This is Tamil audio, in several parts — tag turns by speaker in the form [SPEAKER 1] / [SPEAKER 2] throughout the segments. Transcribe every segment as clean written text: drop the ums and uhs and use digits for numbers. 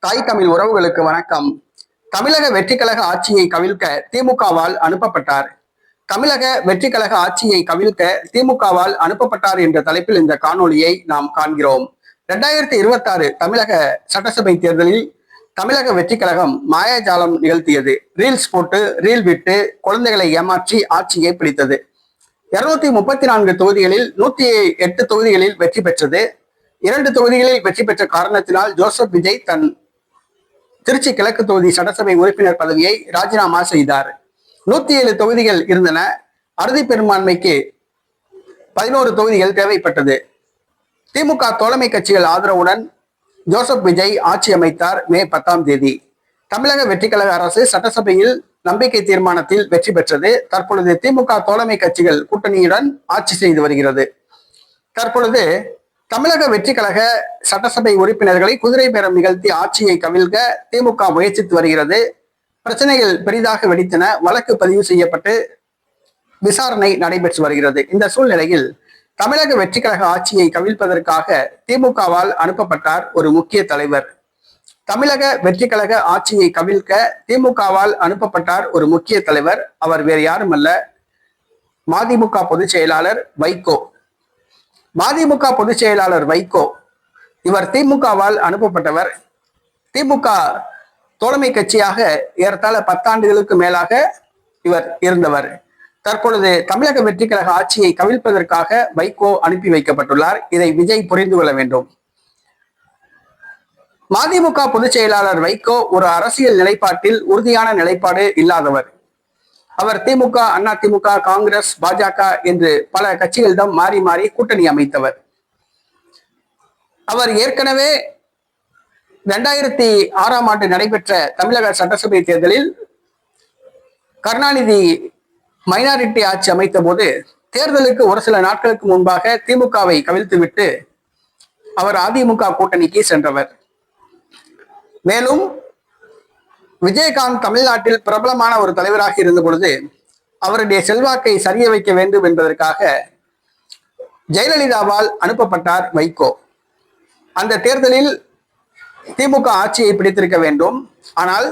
[SPEAKER 1] தாய் தமிழ் உறவுகளுக்கு வணக்கம். தமிழக வெற்றிக்கழக ஆட்சியை கவிழ்க்க திமுகவால் அனுப்பப்பட்டார். தமிழக வெற்றிக்கழக ஆட்சியை கவிழ்க்க திமுகவால் அனுப்பப்பட்டார் என்ற தலைப்பில் இந்த காணொலியை நாம் காண்கிறோம். 2026 தமிழக சட்டசபை தேர்தலில் தமிழக வெற்றிக்கழகம் மாயாஜாலம் நிகழ்த்தியது. ரீல்ஸ் போட்டு ரீல் விட்டு குழந்தைகளை ஏமாற்றி ஆட்சியை பிடித்தது. 234 தொகுதிகளில் 108 தொகுதிகளில் வெற்றி பெற்றது. 2 தொகுதிகளில் வெற்றி பெற்ற காரணத்தினால் ஜோசப் விஜய் தன் திருச்சி கிழக்கு தொகுதி சட்டசபை உறுப்பினர் பதவியை ராஜினாமா செய்தார். 107 தொகுதிகள் இருந்தன. அறுதி பெரும்பான்மைக்கு 11 தொகுதிகள் தேவைப்பட்டது. திமுக தோழமை கட்சிகள் ஆதரவுடன் ஜோசப் விஜய் ஆட்சி அமைத்தார். மே 10ஆம் தேதி தமிழக வெற்றிக்கழக அரசு சட்டசபையில் நம்பிக்கை தீர்மானத்தில் வெற்றி பெற்றது. தற்பொழுது திமுக தோழமை கட்சிகள் கூட்டணியுடன் ஆட்சி செய்து வருகிறது. தற்பொழுது தமிழக வெற்றிக்கழக சட்டசபை உறுப்பினர்களை குதிரை பேரம் நிகழ்த்தி ஆட்சியை கவிழ்க்க திமுக முயற்சித்து வருகிறது. பிரச்சனைகள் பெரிதாக வெடித்தன. வழக்கு பதிவு செய்யப்பட்டு விசாரணை நடைபெற்று வருகிறது. இந்த சூழ்நிலையில் தமிழக வெற்றிக்கழக ஆட்சியை கவிழ்ப்பதற்காக திமுகவால் அனுப்பப்பட்டார் ஒரு முக்கிய தலைவர். தமிழக வெற்றிக்கழக ஆட்சியை கவிழ்க்க திமுகவால் அனுப்பப்பட்டார் ஒரு முக்கிய தலைவர். அவர் வேறு யாருமல்ல, மதிமுக பொதுச் செயலாளர் வைகோ. மதிமுக பொதுச் செயலாளர் வைகோ இவர் திமுகவால் அனுப்பப்பட்டவர். திமுக தோழமை கட்சியாக ஏறத்தாழ 10 ஆண்டுகளுக்கு மேலாக இவர் இருந்தவர். தற்பொழுது தமிழக வெற்றிக்கழக ஆட்சியை கவிழ்ப்பதற்காக வைகோ அனுப்பி வைக்கப்பட்டுள்ளார். இதை விஜய் புரிந்து கொள்ள வேண்டும். மதிமுக பொதுச் செயலாளர் வைகோ ஒரு அரசியல் நிலைப்பாட்டில் உறுதியான நிலைப்பாடு இல்லாதவர். அவர் திமுக, அதிமுக, காங்கிரஸ், பாஜக என்று பல கட்சிகளிடம் மாறி மாறி கூட்டணி அமைத்தவர். அவர் ஏற்கனவே 2006ஆம் ஆண்டு நடைபெற்ற தமிழக சட்டசபை தேர்தலில் கருணாநிதி மைனாரிட்டி ஆட்சி அமைத்த போது தேர்தலுக்கு ஒரு சில நாட்களுக்கு முன்பாக திமுகவை கவிழ்த்துவிட்டு அவர் அதிமுக கூட்டணிக்கு சென்றவர். மேலும் விஜயகாந்த் தமிழ்நாட்டில் பிரபலமான ஒரு தலைவராக இருந்த பொழுது அவருடைய செல்வாக்கை சரிய வைக்க வேண்டும் என்பதற்காக ஜெயலலிதாவால் அனுப்பப்பட்டார் வைகோ. அந்த தேர்தலில் திமுக ஆட்சியை பிடித்திருக்க வேண்டும். ஆனால்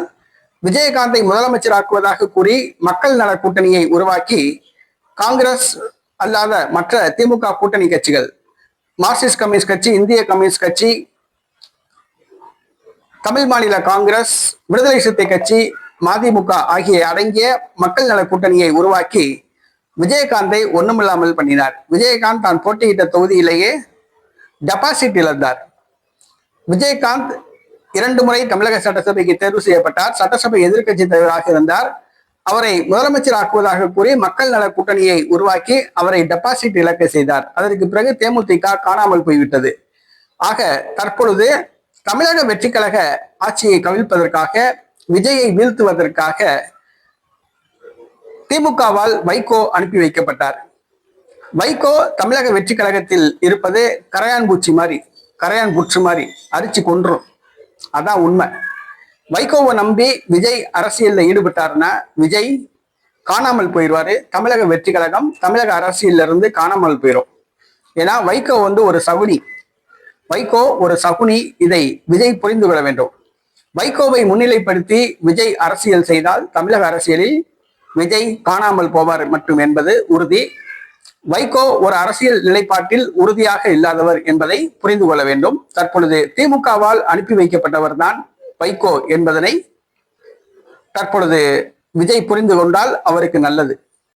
[SPEAKER 1] விஜயகாந்தை முதலமைச்சராக்குவதாக கூறி மக்கள் நல கூட்டணியை உருவாக்கி காங்கிரஸ் அல்லாத மற்ற திமுக கூட்டணி கட்சிகள், மார்க்சிஸ்ட் கம்யூனிஸ்ட் கட்சி, இந்திய கம்யூனிஸ்ட் கட்சி, தமிழ் மாநில காங்கிரஸ், விடுதலை சிறுத்தை கட்சி, மதிமுக ஆகிய அடங்கிய மக்கள் நல கூட்டணியை உருவாக்கி விஜயகாந்தை ஒண்ணுமில்லாமல் பண்ணினார். விஜயகாந்த் தான் போட்டியிட்ட தொகுதியிலேயே டெபாசிட் இழந்தார். விஜயகாந்த் 2 முறை தமிழக சட்டசபைக்கு தேர்வு செய்யப்பட்டார். சட்டசபை எதிர்க்கட்சி தலைவராக இருந்தார். அவரை முதலமைச்சர் ஆக்குவதாக கூறி மக்கள் நல கூட்டணியை உருவாக்கி அவரை டெபாசிட் இழக்க செய்தார். அதற்கு பிறகு தேமுதிக காணாமல் போய்விட்டது. ஆக தற்பொழுது தமிழக வெற்றிக்கழக ஆட்சியை கவிழ்ப்பதற்காக, விஜயை வீழ்த்துவதற்காக திமுகவால் வைகோ அனுப்பி வைக்கப்பட்டார். வைகோ தமிழக வெற்றி கழகத்தில் இருப்பது கரையான் பூச்சி மாதிரி, கரையான் புற்று மாதிரி அரிச்சு கொன்றும். அதான் உண்மை. வைகோவை நம்பி விஜய் அரசியல்ல ஈடுபட்டாருன்னா விஜய் காணாமல் போயிடுவாரு. தமிழக வெற்றி கழகம் தமிழக அரசியல்ல இருந்து காணாமல் போயிடும். ஏன்னா வைகோ ஒரு சகுனி. வைகோ ஒரு சகுனி. இதை விஜய் புரிந்து கொள்ள வேண்டும். வைகோவை முன்னிலைப்படுத்தி விஜய் அரசியல் செய்தால் தமிழக அரசியலில் விஜய் காணாமல் போவார் மட்டும் என்பது உறுதி. வைகோ ஒரு அரசியல் நிலைப்பாட்டில் உறுதியாக இல்லாதவர் என்பதை புரிந்து கொள்ள வேண்டும். தற்பொழுது திமுகவால் அனுப்பி வைக்கப்பட்டவர் தான் வைகோ என்பதனை தற்பொழுது விஜய் புரிந்து கொண்டால் அவருக்கு நல்லது.